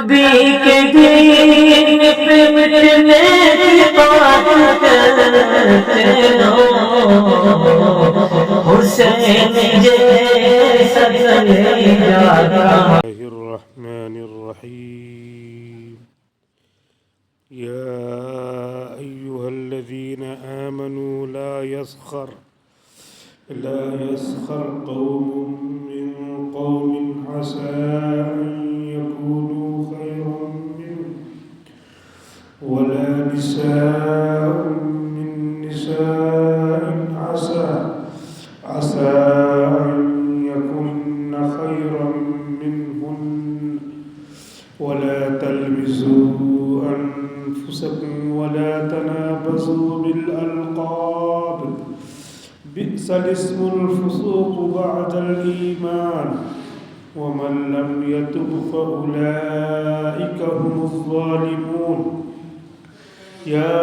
نبی کے دین پہ مٹنے کی بات کرتے ہو، حسین جیسا الرحمن الرحيم. يا أيها الذين آمنوا لا يسخر قوم من قوم عسى أن يكونوا خيرا منهم ولا نساء من نساء عسى أن يكن خيرا منهن ولا تلمزوا أنفسكم ولا تنابزوا بالألقاب بئس الاسم الفسوق بعد الإيمان ومن لم يتب فأولئك هم الظالمون. يا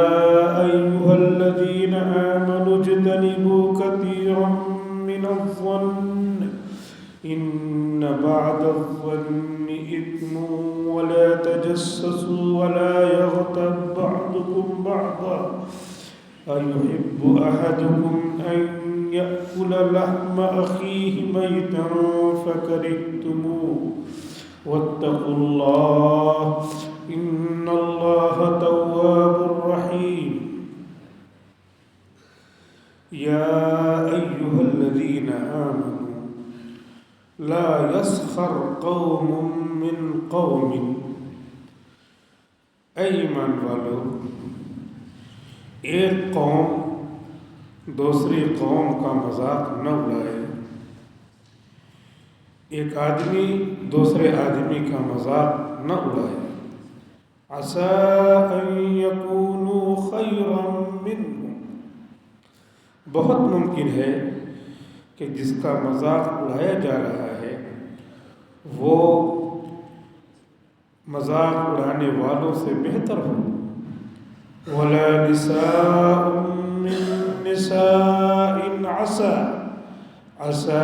أيها الذين آمنوا اجتنبوا كثيرا من الظن إن بعد الظن إثم ولا تجسسوا ولا يغتب بعضكم بعضا أيحب أحدكم أن يأكل لحم أخيه ميتا فكرهتموه واتقوا الله إن الله تواب رحيم. يا أيها الذين آمنوا لا يسخر قوم من قوم. اے ایمان والو، ایک قوم دوسری قوم کا مذاق نہ اڑائے. ایک آدمی دوسرے آدمی کا مذاق نہ اڑائے. عسى أن يكونوا خيرا منهم. بہت ممکن ہے کہ جس کا مذاق اڑایا جا رہا ہے وہ مذاق اڑانے والوں سے بہتر ہو. ولا نساء من نساء عسى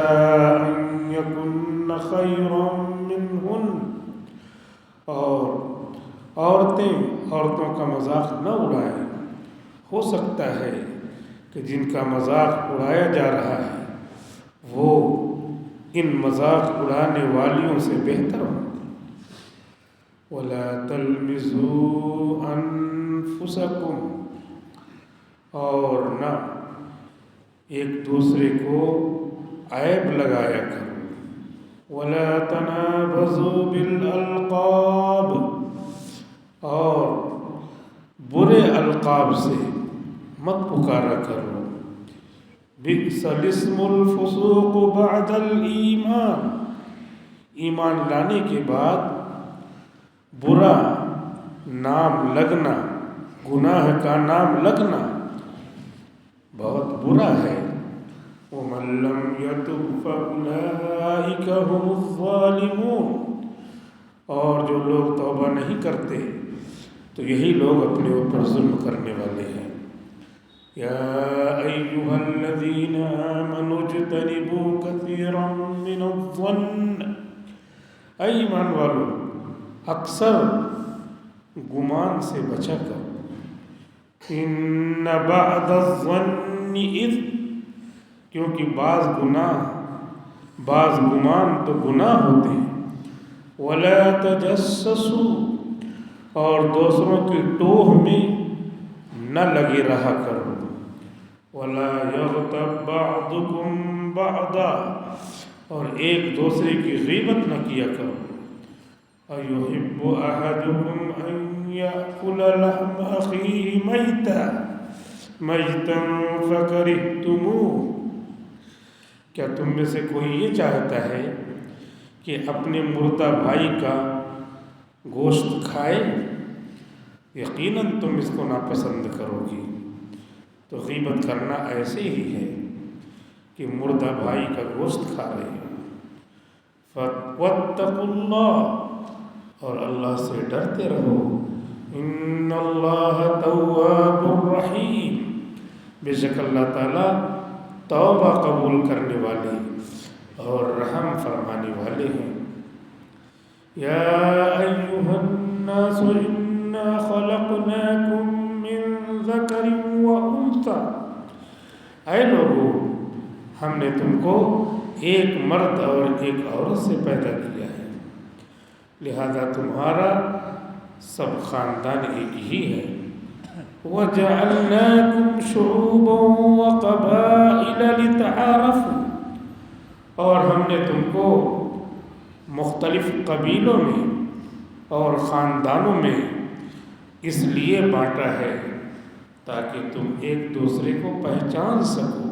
أن يكن خيرا منهن. اور عورتوں کا مذاق نہ اڑائیں. ہو سکتا ہے کہ جن کا مذاق اڑایا جا رہا ہے وہ ان مذاق اڑانے والیوں سے بہتر ہوں. وَلَا تَلْمِزُوا أَنفُسَكُمْ. اور نہ ایک دوسرے کو عیب لگایا کرو. وَلَا تَنَابَزُوا بِالْأَلْقَابِ. اور برے القاب سے مت پکارا کرو. بئس الاسم الفسوق بعد الایمان. ایمان لانے کے بعد برا نام لگنا، گناہ کا نام لگنا بہت برا ہے. وَمَن لَّمْ يَتُبْ فَأُولَٰئِكَ هُمُ الظَّالِمُونَ. اور جو لوگ توبہ نہیں کرتے تو یہی لوگ اپنے اوپر ظلم کرنے والے ہیں. یا ایھا الذین آمنوا اجتنبوا کثیرا من الظن. اے ایمان والو، اکثر گمان سے بچا کر. ان بعد الظن اثم. کیونکہ بعض گمان تو گناہ ہوتے ہیں. ولا تجسسوا. اور دوسروں کی ٹوہ میں نہ لگے رہا کرو. ولا یغتب بعضکم بعضا. اور ایک دوسرے کی غیبت نہ کیا کرو. ایحب احدکم ان یأکل لحم اخیہ میتا فکرہتموہ. کیا تم میں سے کوئی یہ چاہتا ہے کہ اپنے مردہ بھائی کا گوشت کھائے؟ یقیناً تم اس کو ناپسند کرو گی. تو غیبت کرنا ایسے ہی ہے کہ مردہ بھائی کا گوشت کھا رہے ہو. واتقوا اللہ. اور اللہ سے ڈرتے رہو. ان اللہ تواب الرحیم. بے شک اللہ تعالیٰ توبہ قبول کرنے والے اور رحم فرمانے والے ہیں. یا ایھا إنا خلقناكم من ذكر وأنثى، اے لوگو ہم نے تم کو ایک مرد اور ایک عورت سے پیدا کیا ہے، لہذا تمہارا سب خاندان ایک ہی ہے۔ وَجَعَلْنَاكُمْ شُعُوبًا وَقَبَائِلَ لِتَعَارَفُوا، اور ہم نے تم کو مختلف قبیلوں میں اور خاندانوں میں اس لیے بانٹا ہے تاکہ تم ایک دوسرے کو پہچان سکو۔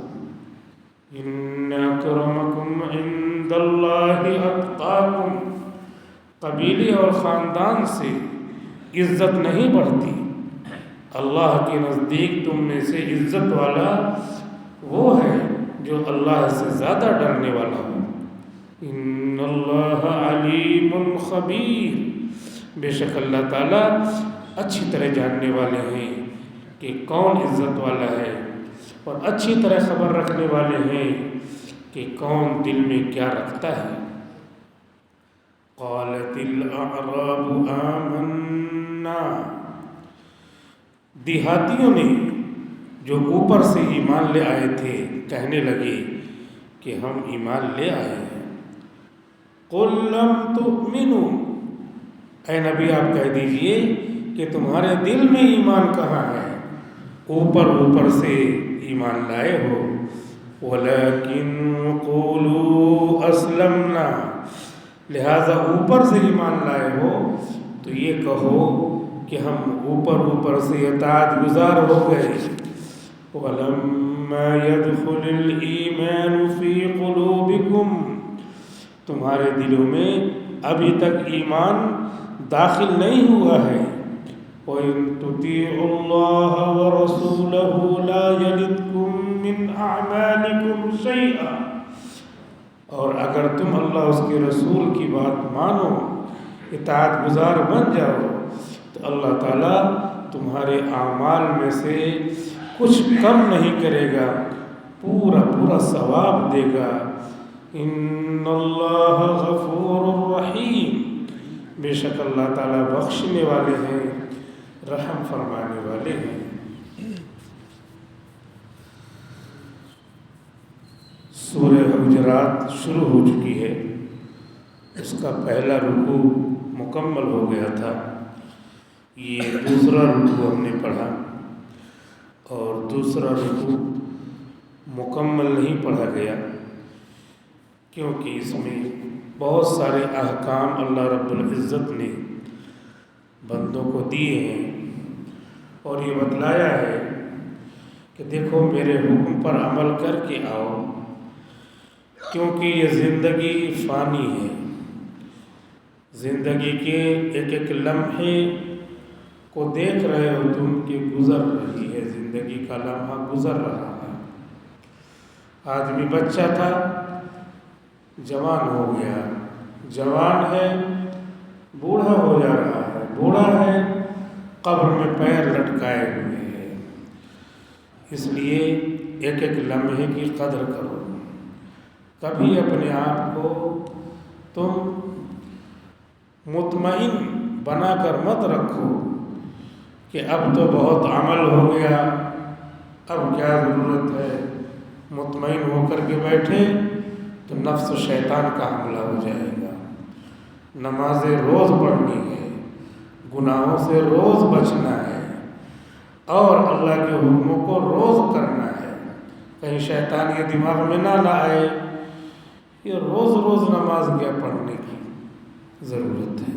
إِنَّ أَكْرَمَكُمْ عِندَ اللَّهِ أَتْقَاكُمْ، قبیلے اور خاندان سے عزت نہیں بڑھتی، اللہ کے نزدیک تم میں سے عزت والا وہ ہے جو اللہ سے زیادہ ڈرنے والا ہو۔ ان اللہ علیم خبیر، بے شک اللہ تعالیٰ اچھی طرح جاننے والے ہیں کہ کون عزت والا ہے، اور اچھی طرح خبر رکھنے والے ہیں کہ کون دل میں کیا رکھتا ہے۔ قالت الاعراب آمنا، دیہاتیوں نے جو اوپر سے ایمان لے آئے تھے کہنے لگے کہ ہم ایمان لے آئے ہیں۔ قل لم تؤمنوا، اے نبی آپ کہہ دیجئے کہ تمہارے دل میں ایمان کہاں ہے، اوپر سے ایمان لائے ہو۔ ولیکن قولوا اسلمنا، لہذا اوپر سے ایمان لائے ہو تو یہ کہو کہ ہم اوپر سے اطاعت گزار ہو گئے۔ وَلَمَّا يَدْخُلِ الْإِيمَانُ فِي قُلُوبِكُمْ، تمہارے دلوں میں ابھی تک ایمان داخل نہیں ہوا ہے۔ وَإِن تُطِيعُوا اللَّهَ وَرَسُولَهُ لَا يَلِدْكُمْ مِنْ أَعْمَالِكُمْ شَيْئًا، اور اگر تم اللہ اس کے رسول کی بات مانو، اطاعت گزار بن جاؤ، تو اللہ تعالیٰ تمہارے اعمال میں سے کچھ کم نہیں کرے گا، پورا ثواب دے گا۔ ان اللہ غفور رحیم، بے شک اللہ تعالیٰ بخشنے والے ہیں، رحم فرمانے والے ہیں۔ سورہ حجرات شروع ہو چکی ہے، اس کا پہلا رکوع مکمل ہو گیا تھا، یہ دوسرا رکوع ہم نے پڑھا، اور دوسرا رکوع مکمل نہیں پڑھا گیا کیونکہ اس میں بہت سارے احکام اللہ رب العزت نے بندوں کو دیے ہیں، اور یہ بتلایا ہے کہ دیکھو میرے حکم پر عمل کر کے آؤ، کیونکہ یہ زندگی فانی ہے، زندگی کے ایک لمحے کو دیکھ رہے ہو تم کہ گزر رہی ہے، زندگی کا لمحہ گزر رہا ہے۔ آدمی بچہ تھا، جوان ہو گیا، جوان ہے بوڑھا ہو جا رہا ہے، بوڑھا ہے قبر میں پیر لٹکائے ہوئے ہیں۔ اس لیے ایک لمحے کی قدر کرو، کبھی اپنے آپ کو تم مطمئن بنا کر مت رکھو کہ اب تو بہت عمل ہو گیا، اب کیا ضرورت ہے، مطمئن ہو کر کے بیٹھے تو نفس و شیطان کا حملہ ہو جائے گا۔ نمازیں روز پڑھنی ہے، گناہوں سے روز بچنا ہے، اور اللہ کے حکموں کو روز کرنا ہے۔ کہیں شیطان یہ دماغ میں نہ لائے یہ روز نماز کیا پڑھنے کی ضرورت ہے،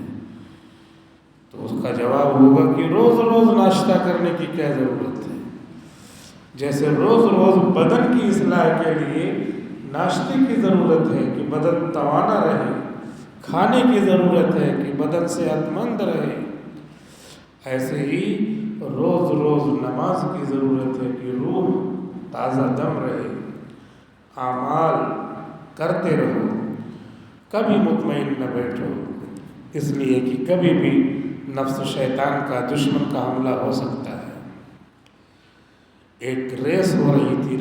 تو اس کا جواب ہوگا کہ روز ناشتہ کرنے کی کیا ضرورت ہے۔ جیسے روز بدن کی اصلاح کے لیے ناشتے کی ضرورت ہے کہ بدن توانا رہے، کھانے کی ضرورت ہے کہ بدن صحت مند رہے، ایسے ہی روز نماز کی ضرورت ہے کہ روح تازہ دم رہے، اعمال کرتے رہو، کبھی مطمئن نہ بیٹھو، اس لیے کہ کبھی بھی نفس و شیطان کا دشمن کا حملہ ہو سکتا ہے۔ ایک ریس ہو رہی تھی،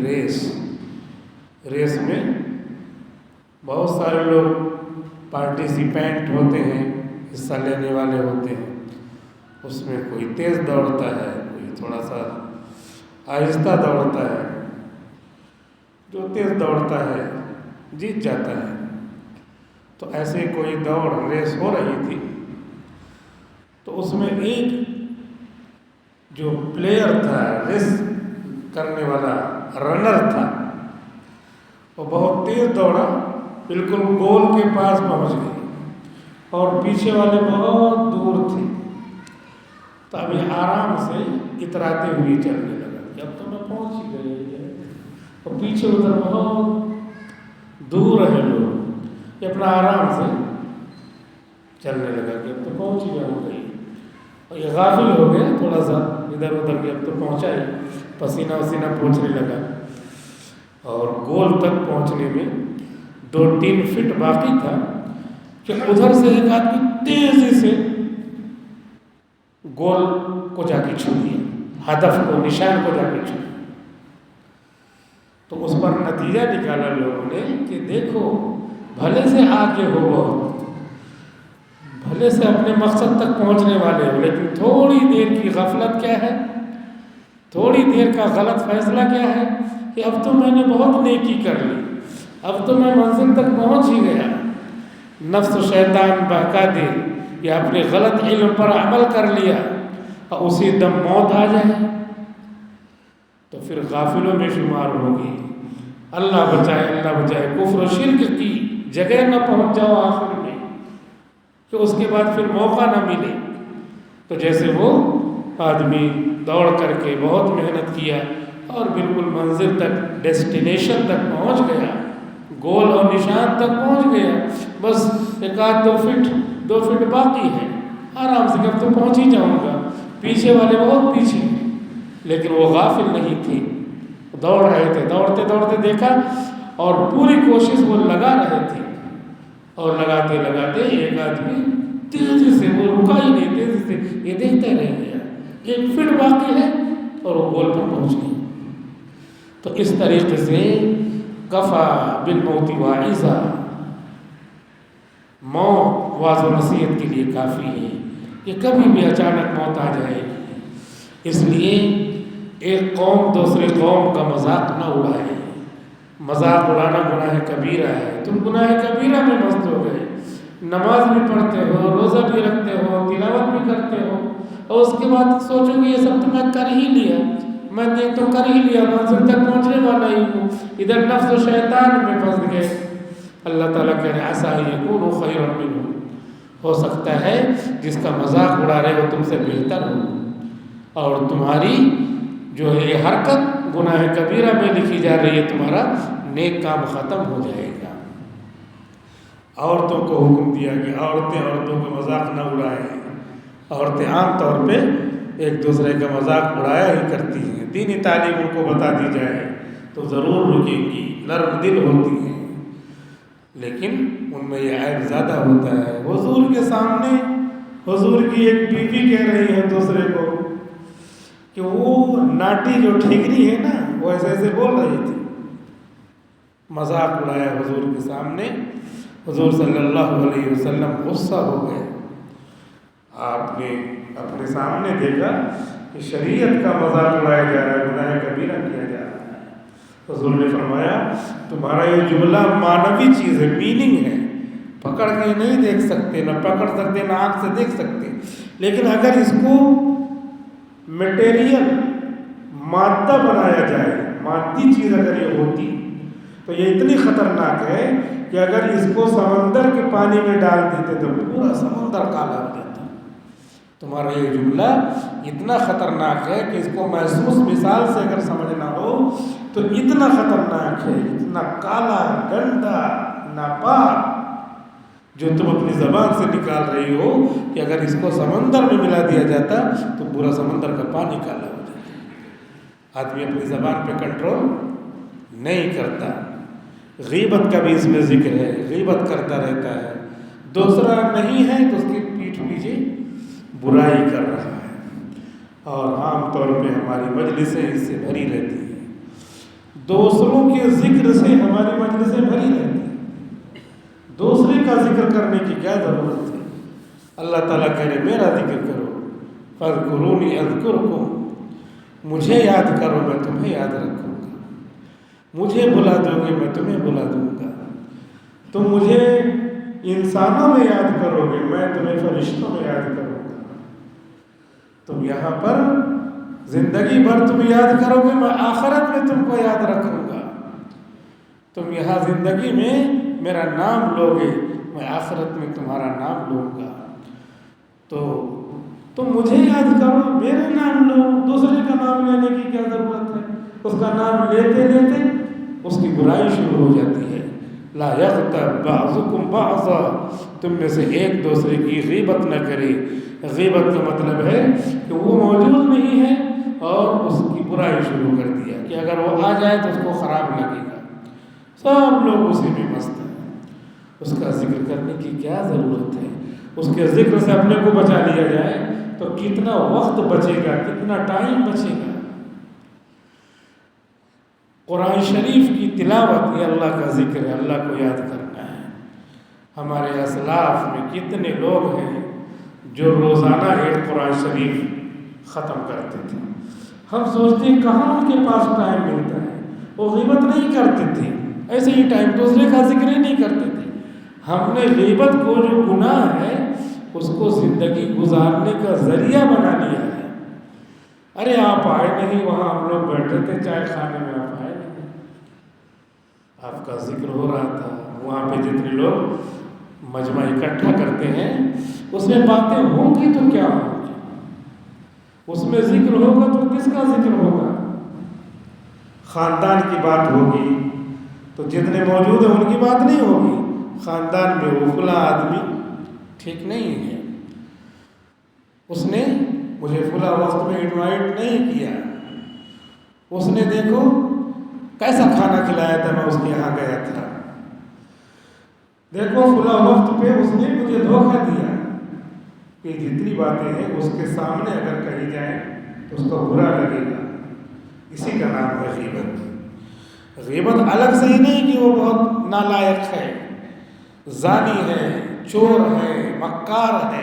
ریس میں بہت سارے لوگ پارٹیسپینٹ ہوتے ہیں، حصہ لینے والے ہوتے ہیں، اس میں کوئی تیز دوڑتا ہے، کوئی تھوڑا سا آہستہ دوڑتا ہے. جو تیز دوڑتا ہے جیت جاتا ہے. تو ایسے کوئی دوڑ ریس ہو رہی تھی، تو اس میں ایک جو پلیئر تھا، ریس کرنے والا رنر تھا، وہ بہت تیز دوڑا، بالکل گول کے پاس پہنچ گئی اور پیچھے والے بہت دور تھے. تو ابھی آرام سے اتراتے ہوئے چلنے لگا کہ اب تو میں پہنچ ہی گئی ہے، اور پیچھے ادھر بہت دور ہے لوگ. یہ اپنا آرام سے چلنے لگا کہ اب تو پہنچ ہی جاؤں گئی. اور یہ غافل ہو گیا تھوڑا سا ادھر ادھر کہ اب تو پہنچا ہی، پسینہ وسینہ پہنچنے لگا. اور گول تک پہنچنے میں 2-3 فٹ باقی تھا کہ ادھر سے ایک آدمی تیزی سے گول کو جا کے چھو دیا، ہدف کو، نشان کو جا کے چھو. تو اس پر نتیجہ نکالا لوگوں نے کہ دیکھو بھلے سے آگے ہو، بہت بھلے سے اپنے مقصد تک پہنچنے والے ہو، لیکن تھوڑی دیر کی غفلت کیا ہے، تھوڑی دیر کا غلط فیصلہ کیا ہے کہ اب تو میں نے بہت نیکی کر لی، اب تو میں منزل تک پہنچ ہی گیا. نفس و شیطان بہکا دے یا اپنے غلط علم پر عمل کر لیا اور اسی دم موت آ جائے تو پھر غافلوں میں شمار ہوگی. اللہ بچائے، اللہ بچائے کفر و شرک کی جگہ نہ پہنچ جاؤ آخر میں کہ اس کے بعد پھر موقع نہ ملے. تو جیسے وہ آدمی دوڑ کر کے بہت محنت کیا اور بالکل منزل تک، ڈیسٹینیشن تک پہنچ گیا، گول اور نشان تک پہنچ گیا، بس 1-2 فٹ باقی ہے، آرام سے اب تو پہنچ ہی جاؤں گا، پیچھے والے بہت پیچھے ہیں. لیکن وہ غافل نہیں تھے، دوڑ رہے تھے. دوڑتے دوڑتے دیکھا اور پوری کوشش وہ لگا رہے تھے، اور لگاتے لگاتے ایک آدمی تیزی سے، وہ رکا ہی نہیں، تیزی سے یہ دیکھتے رہ گیا، 1 فٹ باقی ہے اور وہ گول پر پہنچ گئی. تو اس طریقے سے کفا بالموت واعظا، موت واعظ و نصیحت کے لیے کافی ہے کہ کبھی بھی اچانک موت آ جائے گی. اس لیے ایک قوم دوسرے قوم کا مذاق نہ اڑائے. مذاق اڑانا گناہ کبیرہ ہے. تم گناہ کبیرہ میں مست ہو گئے، نماز بھی پڑھتے ہو، روزہ بھی رکھتے ہو، تلاوت بھی کرتے ہو، اور اس کے بعد سوچو گے یہ سب تو میں کر ہی لیا، میں نے تو کر ہی لیا، منزل تک پہنچنے والا ہی ہوں، ادھر نفس و شیطان میں پھنس گئے. اللہ تعالیٰ کہہ رہے عسیٰ ان یکونوا خیرا منہم، ہو سکتا ہے جس کا مذاق اڑا رہے ہو تم سے بہتر ہو، اور تمہاری جو ہے یہ حرکت گناہ کبیرہ میں لکھی جا رہی ہے، تمہارا نیک کام ختم ہو جائے گا. عورتوں کو حکم دیا کہ عورتیں عورتوں کا مذاق نہ اڑائیں. عورتیں عام طور پہ ایک دوسرے کا مذاق اڑایا ہی کرتی ہیں. دینی تعلیم ان کو بتا دی جائے تو ضرور رکیں گی، نرم دل ہوتی ہیں، لیکن ان میں یہ عیب زیادہ ہوتا ہے. حضور کے سامنے حضور کی ایک بیوی کہہ رہی ہے دوسرے کو کہ وہ ناٹی جو ٹھیکری ہے نا، وہ ایسے ایسے بول رہی تھی. مذاق اڑایا حضور کے سامنے. حضور صلی اللہ علیہ وسلم غصہ ہو گئے. آپ نے اپنے سامنے دیکھا کہ شریعت کا مذاق اڑایا جا رہا ہے، گناہ کبیرہ کیا جا رہا ہے. حضور نے فرمایا تمہارا یہ جملہ معنوی چیز ہے، میننگ ہے، پکڑ کے نہیں دیکھ سکتے، نہ پکڑ سکتے نہ آنکھ سے دیکھ سکتے، لیکن اگر اس کو میٹیریل، مادہ بنایا جائے، مادی چیز اگر یہ ہوتی تو یہ اتنی خطرناک ہے کہ اگر اس کو سمندر کے پانی میں ڈال دیتے تو پورا سمندر کالا ہو جاتا. تمہارا یہ جملہ اتنا خطرناک ہے کہ اس کو محسوس مثال سے اگر سمجھنا ہو تو اتنا خطرناک ہے، اتنا کالا، گندا، ناپاک جو تم اپنی زبان سے نکال رہی ہو کہ اگر اس کو سمندر میں ملا دیا جاتا تو پورا سمندر کا پانی کالا ہو جاتا. آدمی اپنی زبان پہ کنٹرول نہیں کرتا. غیبت کا بھی اس میں ذکر ہے، غیبت کرتا رہتا ہے، دوسرا نہیں ہے تو اس کی پیٹھ پیچھے برائی کر رہا ہے. اور عام طور پہ ہماری مجلسیں اس سے بھری رہتی ہیں، دوسروں کے ذکر سے ہماری مجلسیں بھری رہتی ہیں. دوسرے کا ذکر کرنے کی کیا ضرورت ہے؟ اللہ تعالیٰ کہہ رہے میرا ذکر کرو. فاذکرونی اذکرکم، مجھے یاد کرو میں تمہیں یاد رکھوں گا، مجھے بلا دو گے میں تمہیں بلا دوں گا، تم مجھے انسانوں میں یاد کرو گے میں تمہیں فرشتوں میں یاد کروں گا، تم یہاں پر زندگی بھر تم یاد کرو گے میں آخرت میں تم کو یاد رکھوں گا، تم یہاں زندگی میں میرا نام لو گے میں آخرت میں تمہارا نام لوں گا، تو تم مجھے یاد کرو، میرے نام لو، دوسرے کا نام لینے کی کیا ضرورت ہے؟ اس کا نام لیتے لیتے اس کی برائی شروع ہو جاتی ہے۔ لا یغتب بعضکم بعضا، تم میں سے ایک دوسرے کی غیبت نہ کرے۔ غیبت کا مطلب ہے کہ وہ موجود نہیں ہے اور اس کی برائی شروع کر دیا کہ اگر وہ آ جائے تو اس کو خراب لگے گا، سب لوگ اسی میں مست ہیں، اس کا ذکر کرنے کی کیا ضرورت ہے؟ اس کے ذکر سے اپنے کو بچا لیا جائے تو کتنا وقت بچے گا، کتنا ٹائم بچے گا۔ قرآن شریف کی تلاوت یہ اللہ کا ذکر ہے، اللہ کو یاد کرنا ہے۔ ہمارے اسلاف میں کتنے لوگ ہیں جو روزانہ ایک قرآن شریف ختم کرتے تھے۔ ہم سوچتے ہیں کہاں ان کے پاس ٹائم ملتا ہے، وہ غیبت نہیں کرتے تھے، ایسے ہی ٹائم دوسرے کا ذکر ہی نہیں کرتے تھے۔ ہم نے غیبت کو جو گناہ ہے اس کو زندگی گزارنے کا ذریعہ بنا لیا ہے۔ ارے آپ آئے نہیں، وہاں ہم لوگ بیٹھے تھے چائے کھانے میں، آپ آئے نہیں، آپ کا ذکر ہو رہا تھا، وہاں پہ جتنے لوگ مجمع اکٹھا کرتے ہیں اس میں باتیں ہوں گی تو کیا ہوگی، اس میں ذکر ہوگا تو کس کا ذکر ہوگا؟ خاندان کی بات ہوگی تو جتنے موجود ہیں ان کی بات نہیں ہوگی، خاندان میں وہ فلاں آدمی ٹھیک نہیں ہے، اس نے مجھے فلاں وقت میں انوائٹ نہیں کیا، اس نے دیکھو کیسا کھانا کھلایا تھا، میں اس کے یہاں گیا تھا، دیکھو فلاں وقت پہ اس نے مجھے دھوکہ دیا۔ یہ جتنی باتیں ہیں اس کے سامنے اگر کہی جائیں تو اس کو برا لگے گا، اسی کا نام ہے غیبت۔ غیبت الگ سے ہی نہیں کہ وہ بہت نالائق ہے، زانی ہے، چور ہے، مکار ہے،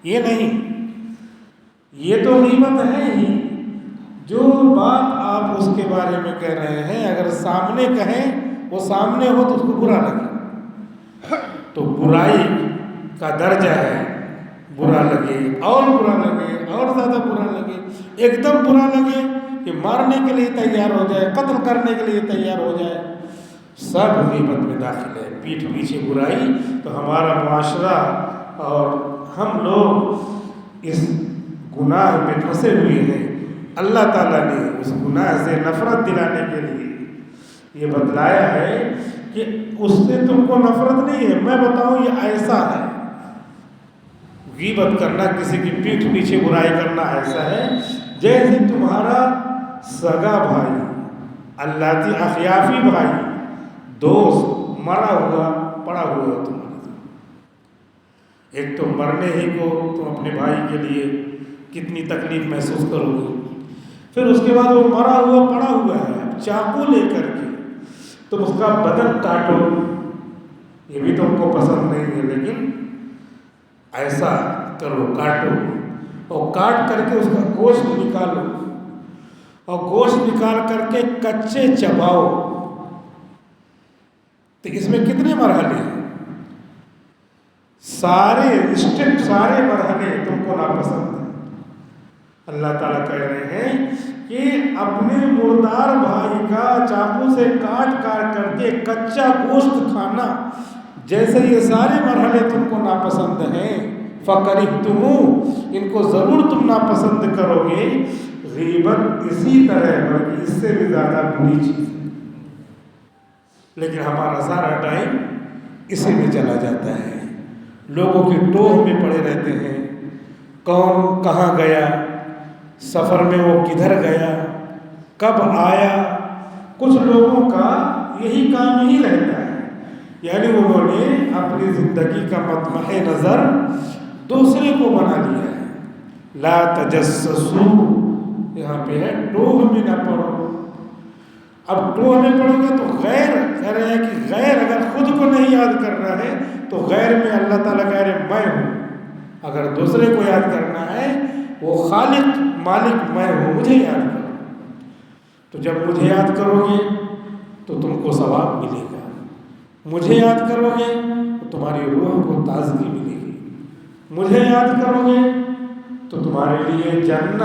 یہ نہیں، یہ تو غیبت ہے ہی۔ جو بات آپ اس کے بارے میں کہہ رہے ہیں اگر سامنے کہیں، وہ سامنے ہو تو اس کو برا لگے، تو برائی کا درجہ ہے، برا لگے اور برا لگے اور زیادہ برا لگے، ایک دم برا لگے کہ مارنے کے لیے تیار ہو جائے، قتل کرنے کے لیے تیار ہو جائے، سب غیبت میں داخل ہے۔ پیٹھ پیچھے برائی، تو ہمارا معاشرہ اور ہم لوگ اس گناہ میں پھنسے ہوئے ہیں۔ اللہ تعالیٰ نے اس گناہ سے نفرت دلانے کے لیے یہ بتلایا ہے کہ اس سے تم کو نفرت نہیں ہے، میں بتاؤں یہ ایسا ہے، غیبت کرنا، کسی کی پیٹھ پیچھے برائی کرنا ایسا ہے جیسے تمہارا سگا بھائی، اللہ کی اخیافی بھائی، دوست مرا ہوا پڑا ہوا ہے تمہارے ساتھ۔ ایک تو مرنے ہی کو تم اپنے بھائی کے لیے کتنی تکلیف محسوس کرو گے، پھر اس کے بعد وہ مرا ہوا پڑا ہوا ہے، چاقو لے کر کے تم اس کا بدن کاٹو، یہ بھی تم کو پسند نہیں ہے، لیکن ایسا کرو، کاٹو، اور کاٹ کر کے اس کا گوشت نکالو، اور گوشت نکال کر کے کچے چباؤ۔ تو اس میں کتنے مرحلے ہیں؟ سارے اسٹیپ، سارے مرحلے تم کو ناپسند ہیں۔ اللہ تعالیٰ کہہ رہے ہیں کہ اپنے مردار بھائی کا چاقو سے کاٹ کاٹ کر کے کچا گوشت کھانا، جیسے یہ سارے مرحلے تم کو ناپسند ہیں، فَكَرِهْتُمُوهُ، ان کو ضرور تم ناپسند کرو گے۔ غیبت اسی طرح بلکہ اس سے بھی زیادہ بری چیز ہے، لیکن ہمارا سارا ٹائم اسی میں چلا جاتا ہے، لوگوں کی ٹوہ میں پڑے رہتے ہیں، کون کہاں گیا، سفر میں وہ کدھر گیا، کب آیا۔ کچھ لوگوں کا یہی کام ہی رہتا ہے، یعنی انہوں نے اپنی زندگی کا مطمع نظر دوسرے کو بنا لیا ہے۔ لا تجسسوا، یہاں پہ ہے ٹوہ میں نہ پڑو۔ اب ٹوہ میں پڑو گے تو غیر کہہ رہے ہیں کہ غیر اگر خود کو نہیں یاد کرنا ہے تو غیر میں اللہ تعالیٰ کہہ رہے ہیں میں ہوں، اگر دوسرے کو یاد کرنا ہے وہ مالک میں ہوں، مجھے یاد کرو۔ تو جب مجھے یاد کرو گے تو تم کو ثواب ملے گا، مجھے یاد کرو گے تو تمہاری روح کو تازگی ملے گی، مجھے یاد کرو گے تو تمہارے لیے جنت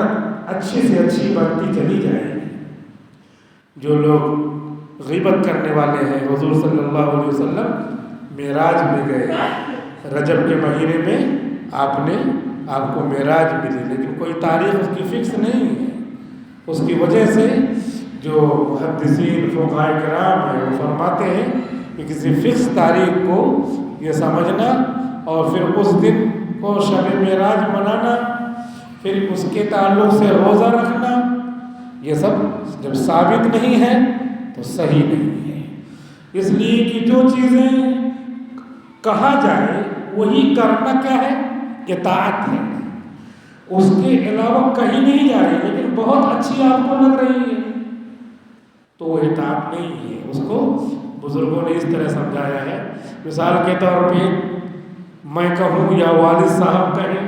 اچھی سے اچھی بنتی چلی جائے گی۔ جو لوگ غیبت کرنے والے ہیں، حضور صلی اللہ علیہ وسلم معراج میں گئے، رجب کے مہینے میں آپ کو معراج ملی، لیکن کوئی تاریخ اس کی فکس نہیں ہے۔ اس کی وجہ سے جو محدثین فقہاء کرام ہیں وہ فرماتے ہیں کہ کسی فکس تاریخ کو یہ سمجھنا اور پھر اس دن کو شب معراج منانا، پھر اس کے تعلق سے روزہ رکھنا، یہ سب جب ثابت نہیں ہے تو صحیح نہیں ہے۔ اس لیے کہ جو چیزیں کہا جائے وہی کرنا کیا ہے؟ اطاعت ہے۔ اس کے علاوہ کہیں نہیں جا رہی لیکن بہت اچھی آپ کو لگ رہی ہے تو وہ اطاعت نہیں ہے۔ اس کو بزرگوں نے اس طرح سمجھایا ہے، مثال کے طور پہ میں کہوں یا والد صاحب کہیں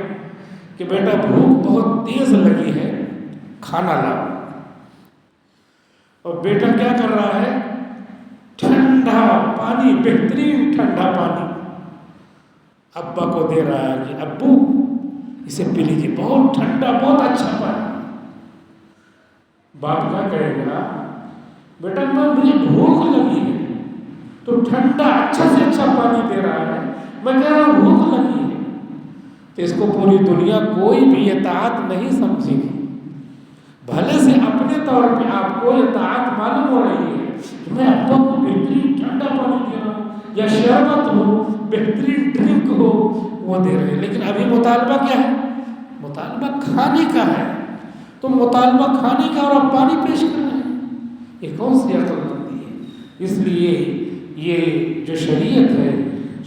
کہ بیٹا بھوک بہت تیز لگی ہے، کھانا لاؤ، اور بیٹا کیا کر رہا ہے؟ ٹھنڈا پانی، بہترین ٹھنڈا پانی ابا کو دے رہا ہے کہ ابو اسے پی لیجیے، بہت ٹھنڈا، بہت اچھا پانی۔ باپ کیا کہے گا؟ بیٹا مجھے بھوک لگی ہے تو ٹھنڈا اچھا سے اچھا پانی دے رہا ہے، میں کہہ رہا ہوں بھوک لگی ہے۔ تو اس کو پوری دنیا کوئی بھی اطاعت نہیں سمجھے گی، بھلے سے اپنے طور پہ آپ کو اطاعت معلوم ہو رہی ہے کہ میں ابا کو بہترین ٹھنڈا پانی دے رہا ہوں یا شربت ہو، بہترین ڈرنک ہو، وہ دے رہے ہیں، لیکن ابھی مطالبہ کیا ہے؟ مطالبہ کھانے کا ہے۔ تو مطالبہ کھانے کا اور آپ پانی پیش کر رہے ہیں، یہ کون سی عقل مندی ہے؟ اس لیے یہ جو شریعت ہے،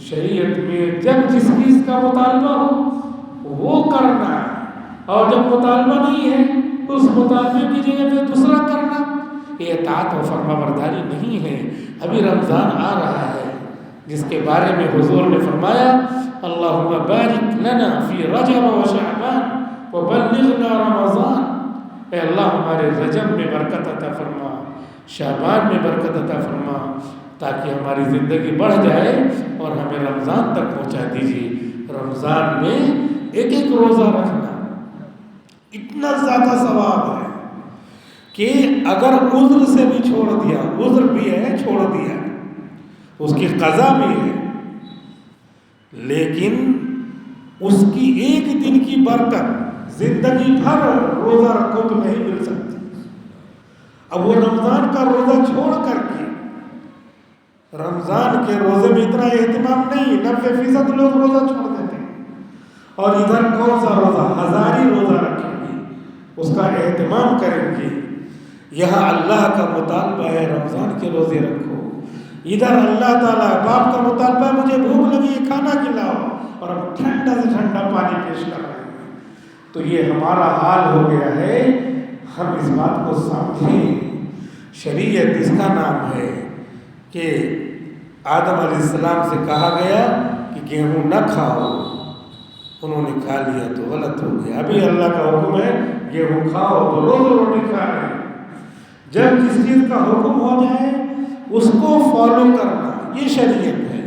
شریعت میں جب جس چیز کا مطالبہ ہو وہ کرنا ہے، اور جب مطالبہ نہیں ہے تو اس مطالبے کی جگہ پہ دوسرا کرنا، یہ اطاعت و فرما برداری نہیں ہے۔ ابھی رمضان آ رہا ہے جس کے بارے میں حضور نے فرمایا اللہم بارک لنا فی رجب و شعبان وبلغنا رمضان، اے اللہ ہمارے رجب میں برکت عطا فرما، شعبان میں برکت عطا فرما، تاکہ ہماری زندگی بڑھ جائے اور ہمیں رمضان تک پہنچا دیجیے۔ رمضان میں ایک ایک روزہ رکھنا اتنا زیادہ ثواب ہے کہ اگر عذر سے بھی چھوڑ دیا، عذر بھی ہے چھوڑ دیا، اس کی قضا بھی ہے، لیکن اس کی ایک دن کی برکت زندگی بھر روزہ رکھو تو نہیں مل سکتی۔ اب وہ رمضان کا روزہ چھوڑ کر کے، رمضان کے روزے میں اتنا اہتمام نہیں، 90% لوگ روزہ چھوڑ دیتے ہیں، اور ادھر کون سا روزہ؟ ہزاری روزہ رکھیں گے، اس کا اہتمام کریں گے۔ یہاں اللہ کا مطالبہ ہے رمضان کے روزے رکھو، ادھر اللہ تعالیٰ باپ کا مطالبہ ہے مجھے بھوک لگی ہے کھانا کھلاؤ، اور ہم ٹھنڈا سے ٹھنڈا پانی پیش کر رہے ہیں۔ تو یہ ہمارا حال ہو گیا ہے، ہم اس بات کو سمجھیں۔ شریعت اس کا نام ہے کہ آدم علیہ السلام سے کہا گیا کہ گیہوں نہ کھاؤ، انہوں نے کھا لیا تو غلط ہو گیا۔ ابھی اللہ کا حکم ہے گیہوں کھاؤ تو روز روٹی کھا رہے ہیں۔ جب جس چیز کا حکم ہو جائے اس کو فالو کرنا، یہ شریعت ہے۔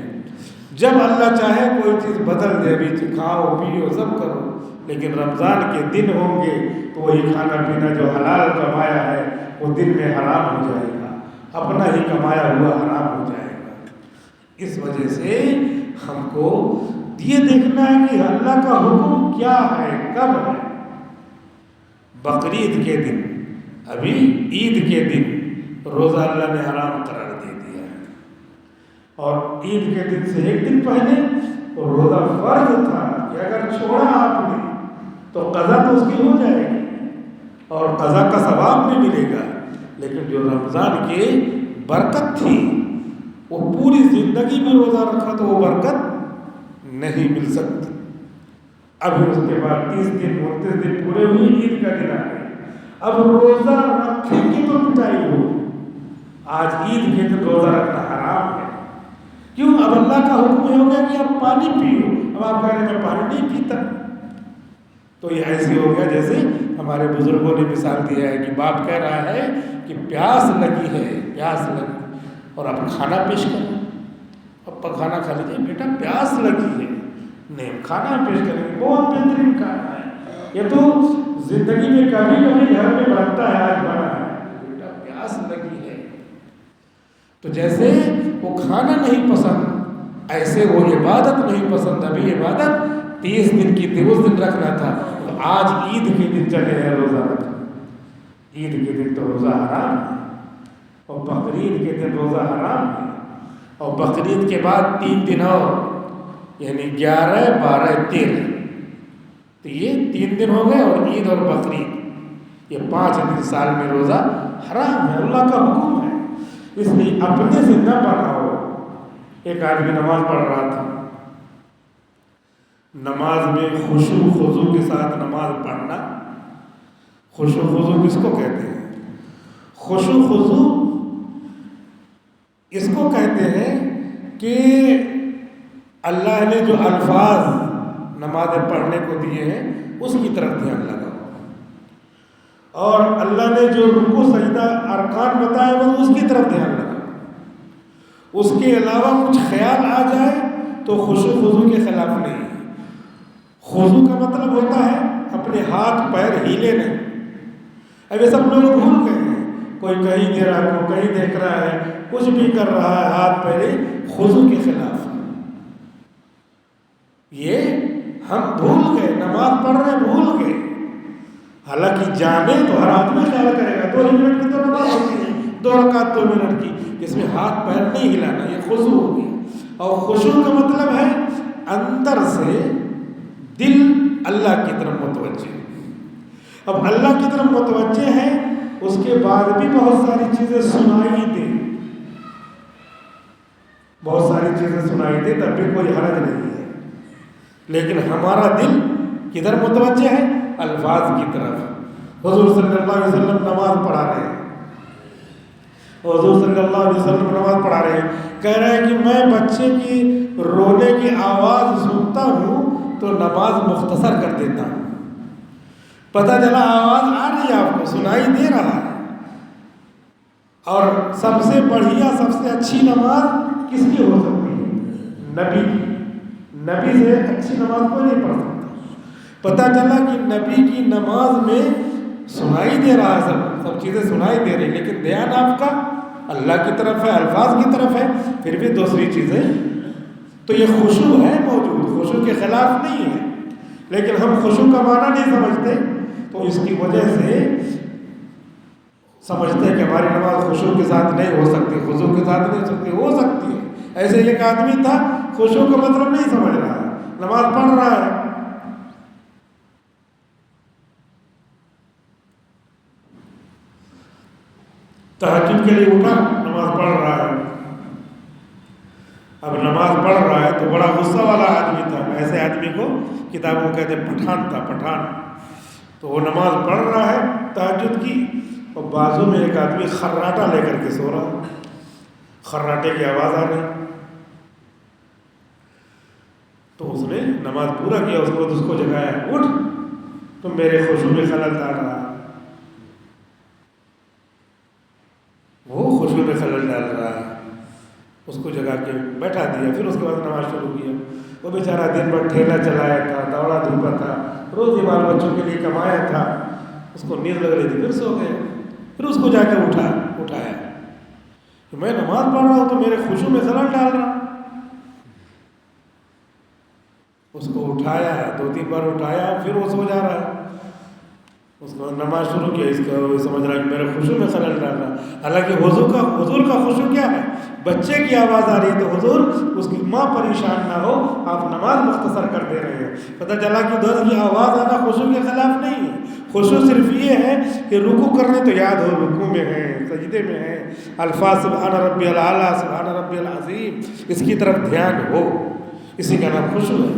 جب اللہ چاہے کوئی چیز بدل دے، ابھی کھاؤ پیو سب کرو، لیکن رمضان کے دن ہوں گے تو وہی کھانا پینا جو حلال کمایا ہے وہ دن میں حرام ہو جائے گا، اپنا ہی کمایا ہوا حرام ہو جائے گا۔ اس وجہ سے ہم کو یہ دیکھنا ہے کہ اللہ کا حکم کیا ہے، کب ہے۔ بقرعید کے دن، ابھی عید کے دن روزہ اللہ نے حرام قرار دے دیا ہے، اور عید کے دن سے ایک دن پہلے وہ روزہ فرض تھا کہ اگر چھوڑا آپ نے تو قضا تو اس کی ہو جائے گی اور قضا کا ثواب بھی ملے گا، لیکن جو رمضان کی برکت تھی وہ پوری زندگی میں روزہ رکھا تو وہ برکت نہیں مل سکتی۔ ابھی اس کے بعد 30 دن 29 دن پورے ہوئے، عید کا دن آ گیا، اب روزہ رکھیں گے تو پٹائی ہو۔ آج عید کے دن روزہ رکھنا حرام ہے، کیوں؟ اب اللہ کا حکم ہو گیا کہ آپ پانی پیو، اب آپ کہہ رہے ہیں میں پانی نہیں پیتا، تو یہ ایسی ہو گیا جیسے ہمارے بزرگوں نے مثال دیا ہے کہ باپ کہہ رہا ہے کہ پیاس لگی ہے، پیاس لگی، اور اب کھانا پیش کرو، اب کھانا کھا لیجیے، بیٹا پیاس لگی ہے، نہیں کھانا پیش کریں گے، بہت بہترین کھانا ہے، یہ تو زندگی میں کبھی کبھی گھر میں بنتا ہے، آج بنا ہے، بیٹا پیاس لگی ہے۔ تو جیسے وہ کھانا نہیں پسند، ایسے وہ عبادت نہیں پسند۔ ابھی عبادت 30 دن کی تھی، اس دن رکھنا تھا، تو آج عید کے دن چلے ہیں روزہ رکھنا۔ عید کے دن تو روزہ حرام ہے، اور بقرعید کے دن روزہ حرام ہے، اور بقرعید کے بعد 3 دن اور، یعنی 11، 12، 13، تو یہ 3 دن ہو گئے، اور عید اور بقرعید، یہ 5 دن سال میں روزہ حرام ہے، اللہ کا حکم ہے، اس لیے اپنے سے نہ پڑھاؤ۔ ایک آدمی نماز پڑھ رہا تھا، نماز میں خشوع خضوع کے ساتھ نماز پڑھنا، خشوع خضوع کس کو کہتے ہیں؟ خشوع خضوع اس کو کہتے ہیں کہ اللہ نے جو الفاظ نماز پڑھنے کو دیے ہیں اس کی طرف دھیان لگاؤ، اور اللہ نے جو رکوع سجدہ ارکان بتائے وہ اس کی طرف دھیان لگاؤ۔ اس کے علاوہ کچھ خیال آ جائے تو خشوع خضوع کے خلاف نہیں ہے۔ خضوع کا مطلب ہوتا ہے اپنے ہاتھ پیر ہیلے نہیں۔ اب یہ سب لوگ بھول گئے ہیں، کوئی کہیں دے رہا ہے، کوئی کہیں دیکھ رہا ہے، کچھ بھی کر رہا ہے، ہاتھ پیر خضوع کے خلاف ہے۔ یہ ہم بھول گئے، نماز پڑھ رہے بھول گئے، حالانکہ جانے تو ہر آدمی خیال کرے گا، 2 منٹ کی تو نماز ہوتی ہے، 2 رکعت 2 منٹ کی، جس میں ہاتھ پیر نہیں ہلانا، یہ خضوع ہو گیا۔ اور خشوع کا مطلب ہے اندر سے دل اللہ کی طرف متوجہ۔ اب اللہ کی طرف متوجہ ہے، اس کے بعد بھی بہت ساری چیزیں سنائی دیں، بہت ساری چیزیں سنائی دیں، تب بھی کوئی حرج نہیں ہے، لیکن ہمارا دل کدھر متوجہ ہے؟ الفاظ کی طرف۔ حضور صلی اللہ علیہ وسلم نماز پڑھا رہے ہیں، حضور صلی اللہ علیہ وسلم نماز پڑھا رہے ہیں، کہہ رہے ہیں کہ میں بچے کی رونے کی آواز سنتا ہوں تو نماز مختصر کر دیتا ہوں۔ پتہ چلا آواز آ رہی ہے، آپ کو سنائی دے رہا ہے۔ اور سب سے بڑھیا، سب سے اچھی نماز کس کی ہو سکتی ہے؟ نبی کی۔ نبی سے اچھی نماز کوئی نہیں پڑھ سکتا۔ پتہ چلا کہ نبی کی نماز میں سنائی دے رہا ہے، سب چیزیں سنائی دے رہی، لیکن دھیان آپ کا اللہ کی طرف ہے، الفاظ کی طرف ہے، پھر بھی دوسری چیزیں۔ تو یہ خشوع ہے موجود، خشوع کے خلاف نہیں ہے، لیکن ہم خشوع کا معنی نہیں سمجھتے، تو اس کی وجہ سے سمجھتے ہیں کہ ہماری نماز خشوع کے ساتھ نہیں ہو سکتی، خضوع کے ساتھ نہیں ہو سکتی ہے۔ ایسے ایک آدمی تھا، خشوع کا مطلب نہیں سمجھ رہا ہے، نماز پڑھ رہا ہے، تہجد کے لیے اٹھا، نماز پڑھ رہا ہے۔ اب نماز پڑھ رہا ہے تو بڑا غصہ والا آدمی تھا، ایسے آدمی کو کتابوں کہتے ہیں پٹھان تھا، پٹھان۔ تو وہ نماز پڑھ رہا ہے تہجد کی، اور بازو میں ایک آدمی خراٹا لے کر کے سو رہا، خراٹے کی آواز آ رہی، تو اس نے نماز پورا کیا، اس کو جگایا، اٹھ تم میرے خشوع میں خلل ڈال رہا ہے۔ وہ خشوع میں خلل ڈال رہا ہے، اس کو جگا کے بیٹھا دیا، پھر اس کے بعد نماز شروع کیا۔ وہ بیچارہ دن بھر ٹھیلا چلایا تھا، دوڑا دھوپا تھا، روزی بال بچوں کے لیے کمایا تھا، اس کو نیند لگ رہی تھی، پھر سو گیا، پھر اس کو جا کے اٹھایا کہ میں نماز پڑھ رہا ہوں تو میرے خشوع میں خلل ڈال رہا۔ اس کو اٹھایا، 2-3 بار اٹھایا، پھر وہ سو جا رہا ہے، اس کو نماز شروع کیا، اس کو سمجھ رہا ہے کہ میرے خشوع میں خلل ڈال رہا۔ حالانکہ حضور کا خشوع کیا ہے؟ بچے کی آواز آ رہی ہے تو حضور اس کی ماں پریشان نہ ہو، آپ نماز مختصر کر دے رہے ہیں۔ پتہ چلا کہ دوست کی آواز آنا خشوع کے خلاف نہیں ہے، خشوع صرف یہ ہے کہ رکوع کرنے تو یاد ہو، رکوع میں ہے، سجدے میں ہے، الفاظ سبحان ربی الاعلیٰ، سبحان ربی العظیم، اس کی طرف دھیان ہو، اسی کا نام خشوع ہے۔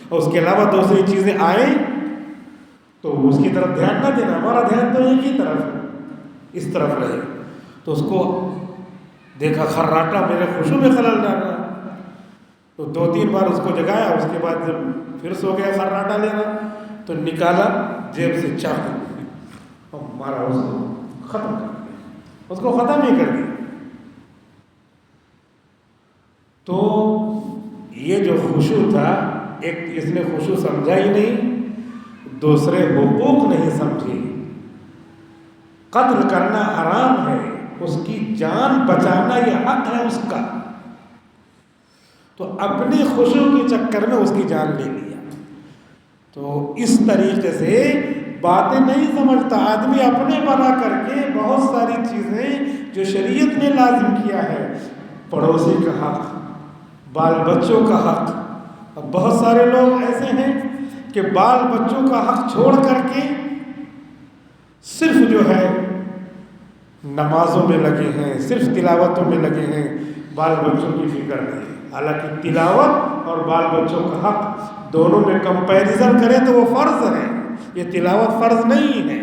اور اس کے علاوہ دوسری چیزیں آئیں تو اس کی طرف دھیان نہ دینا، ہمارا دھیان تو ایک ہی طرف ہے، اس طرف رہے۔ تو اس کو دیکھا خراٹا میرے خشوع میں خلل ڈال رہا، تو 2-3 بار اس کو جگایا، اس کے بعد جب پھر سو گیا خراٹا لے رہا، تو نکالا جیب سے چاقو اور مارا، اس کو ختم کر دیا، اس کو ختم ہی کر دیا۔ تو یہ جو خشوع تھا، ایک اس نے خشوع سمجھا ہی نہیں، دوسرے حقوق نہیں سمجھے۔ قتل کرنا حرام ہے، اس کی جان بچانا یہ حق ہے اس کا، تو اپنی خشوع کے چکر میں اس کی جان لے لیا۔ تو اس طریقے سے باتیں نہیں سمجھتا آدمی، اپنے بنا کر کے بہت ساری چیزیں جو شریعت نے لازم کیا ہے، پڑوسی کا حق، بال بچوں کا حق۔ اب بہت سارے لوگ ایسے ہیں کہ بال بچوں کا حق چھوڑ کر کے صرف جو ہے نمازوں میں لگے ہیں، صرف تلاوتوں میں لگے ہیں، بال بچوں کی فکر نہیں۔ حالانکہ تلاوت اور بال بچوں کا حق دونوں میں کمپیریزن کریں تو وہ فرض ہے، یہ تلاوت فرض نہیں ہے۔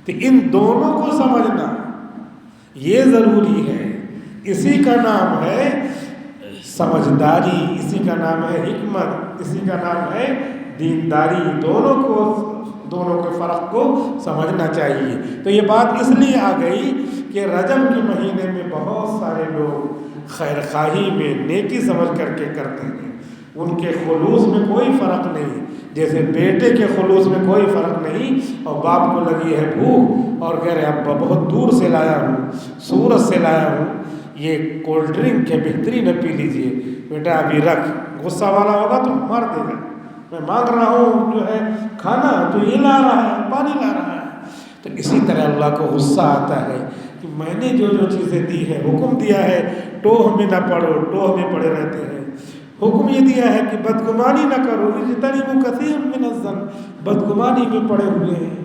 تو ان دونوں کو سمجھنا یہ ضروری ہے۔ اسی کا نام ہے سمجھداری، اسی کا نام ہے حکمت، اسی کا نام ہے دینداری۔ دونوں کے فرق کو سمجھنا چاہیے۔ تو یہ بات اس لیے آ گئی کہ رجب کے مہینے میں بہت سارے لوگ خیر خواہی میں نیکی سمجھ کر کے کرتے ہیں، ان کے خلوص میں کوئی فرق نہیں، جیسے بیٹے کے خلوص میں کوئی فرق نہیں، اور باپ کو لگی ہے بھوک اور کہہ رہے ابا بہت دور سے لایا ہوں، سورت سے لایا ہوں، یہ کولڈ ڈرنک ہے بہترین ہے، پی لیجئے بیٹا ابھی رکھ، غصہ والا ہوگا تو مار دے گا، میں مانگ رہا ہوں جو ہے کھانا تو یہ لا رہا ہے، پانی لا رہا ہے۔ تو اسی طرح اللہ کو غصہ آتا ہے کہ میں نے جو چیزیں دی ہے، حکم دیا ہے ٹوہ میں نہ پڑو، ٹوہ میں پڑے رہتے ہیں، حکم یہ دیا ہے کہ بدگمانی نہ کرو، اجتنبوا کثیرا من الظن، بدگمانی میں پڑے ہوئے ہیں،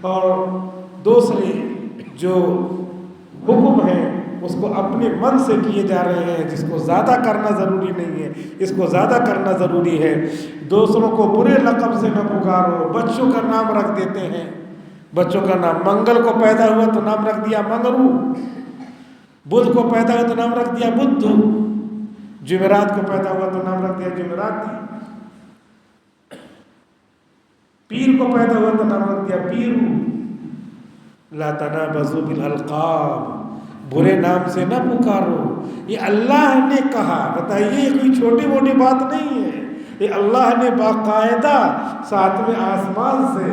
اور دوسرے جو حکم ہے اس کو اپنے من سے کیے جا رہے ہیں، جس کو زیادہ کرنا ضروری نہیں ہے اس کو زیادہ کرنا ضروری ہے۔ دوسروں کو برے لقب سے نہ پکارو، بچوں کا نام رکھ دیتے ہیں، بچوں کا نام، منگل کو پیدا ہوا تو نام رکھ دیا منگلو، بدھ کو پیدا ہوا تو نام رکھ دیا بدھ، جمعرات کو پیدا ہوا تو نام رکھ دیا جمعراتی، پیر کو پیدا ہوا تو نام رکھ دیا پیرو۔ لا تنابزوا بالالقاب، برے نام سے نہ پکارو، یہ اللہ نے کہا۔ بتائیے یہ کوئی چھوٹی موٹی بات نہیں ہے، یہ اللہ نے باقاعدہ ساتویں آسمان سے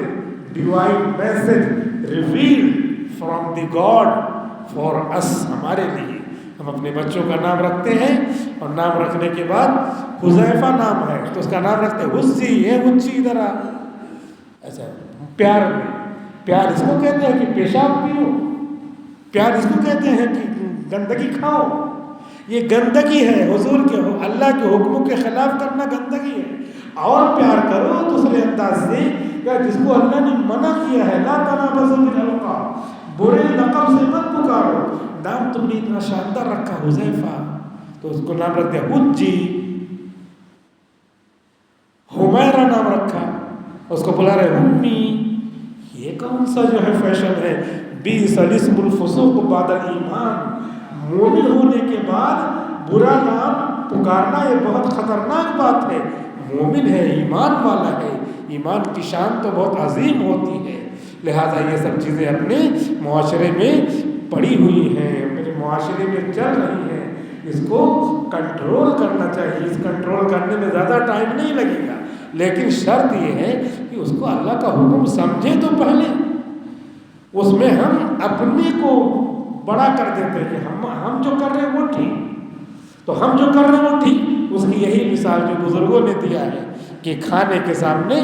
divine message reveal from the God for us, ہمارے لیے۔ ہم اپنے بچوں کا نام رکھتے ہیں، اور نام رکھنے کے بعد حذیفہ نام ہے تو اس کا نام رکھتے ہیں حسی، یہ حسی ادھر آ، ایسا پیار میں، پیار اس کو کہتے ہیں کہ پیشاب پیو، پیار اس کو کہتے ہیں کہ گندگی کھاؤ، یہ گندگی ہے، حضور کے اللہ کے حکموں کے خلاف کرنا گندگی ہے۔ اور پیار کرو دوسرے انداز سے، یا جس کو اللہ نے منع کیا ہے، لا تنابزوا بالالقاب، برے لقب سے مت پکارو۔ نام تم نے اتنا شاندار رکھا حذیفہ، تو اس کو نام رکھ دیا حجی، حمیرہ نام رکھا، اس کو بلا رہے امی۔ یہ کون سا جو ہے فیشن ہے؟ بئس الاسم الفسوق بعد الایمان، مومن ہونے کے بعد برا نام پکارنا یہ بہت خطرناک بات ہے۔ مومن ہے، ایمان والا ہے، ایمان کی شان تو بہت عظیم ہوتی ہے، لہٰذا یہ سب چیزیں اپنے معاشرے میں پڑی ہوئی ہیں، میرے معاشرے میں چل رہی ہیں، اس کو کنٹرول کرنا چاہیے۔ اس کنٹرول کرنے میں زیادہ ٹائم نہیں لگے گا، لیکن شرط یہ ہے کہ اس کو اللہ کا حکم سمجھے تو پہلے۔ اس میں ہم اپنے کو بڑا کر دیتے ہیں کہ ہم جو کر رہے ہیں وہ ٹھیک، تو ہم جو کر رہے ہیں وہ ٹھیک۔ اس کی یہی مثال جو بزرگوں نے دیا ہے کہ کھانے کے سامنے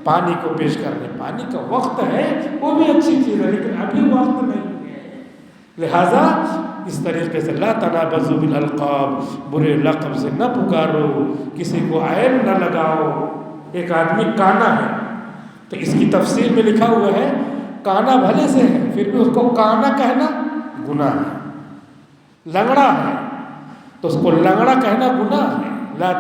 پانی کو پیش کرنے، پانی کا وقت ہے وہ بھی اچھی چیز ہے، لیکن ابھی وقت نہیں ہے، لہٰذا اس طریقے سے لا تنابزوا بالالقاب، برے لقب سے نہ پکارو، کسی کو عیب نہ لگاؤ۔ ایک آدمی کانا ہے تو اس کی تفسیر میں لکھا ہوا ہے کانا بھلے سے ہے پھر بھی اس کو کانا کہنا گناہ ہے، لنگڑا ہے تو اس کو لنگڑا کہنا گناہ ہے۔ لا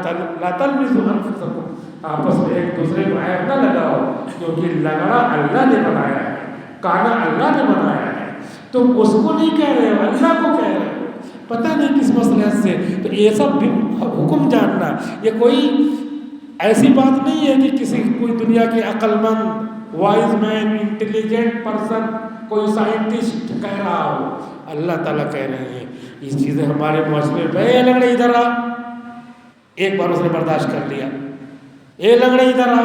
تلمزوا انفسکم، آپس میں ایک دوسرے کو عیب نہ لگاؤ، کیونکہ لنگڑا اللہ نے بنایا ہے، کانا اللہ نے بنایا ہے، تم اس کو نہیں کہہ رہے ہو، اللہ کو کہہ رہے ہو، پتہ نہیں کس مصلحت سے۔ تو یہ سب حکم جاننا، یہ کوئی ایسی بات نہیں ہے کہ کسی کوئی دنیا کے عقل مند وائز مین انٹیلیجنٹ پرسن کوئی سائنٹسٹ کہہ رہا ہو، اللہ تعالیٰ کہہ رہے ہیں یہ چیزیں ہمارے معاشرے میں اے لنگڑے ادھر آ، ایک بار اس نے برداشت کر لیا، اے لنگڑے ادھر آ،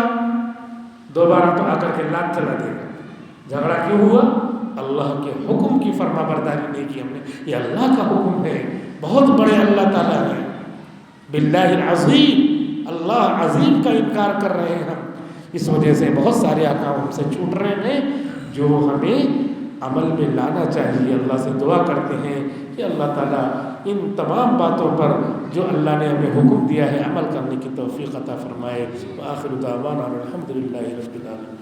دوبارہ تو آ کر کے لات چلا دے گا۔ جھگڑا کیوں ہوا؟ اللہ کے حکم کی فرما برداری نہیں کی ہم نے، یہ اللہ کا حکم ہے، بہت بڑے اللہ تعالیٰ ہیں، باللہ العظیم، اللہ عظیم کا انکار کر رہے ہیں ہم، اس وجہ سے بہت سارے احکام ہم سے چھوٹ رہے ہیں جو ہمیں عمل میں لانا چاہیے۔ اللہ سے دعا کرتے ہیں کہ اللہ تعالیٰ ان تمام باتوں پر جو اللہ نے ہمیں حکم دیا ہے عمل کرنے کی توفیق عطا فرمائے۔ وآخر دعوانا الحمدللہ رب العالمین۔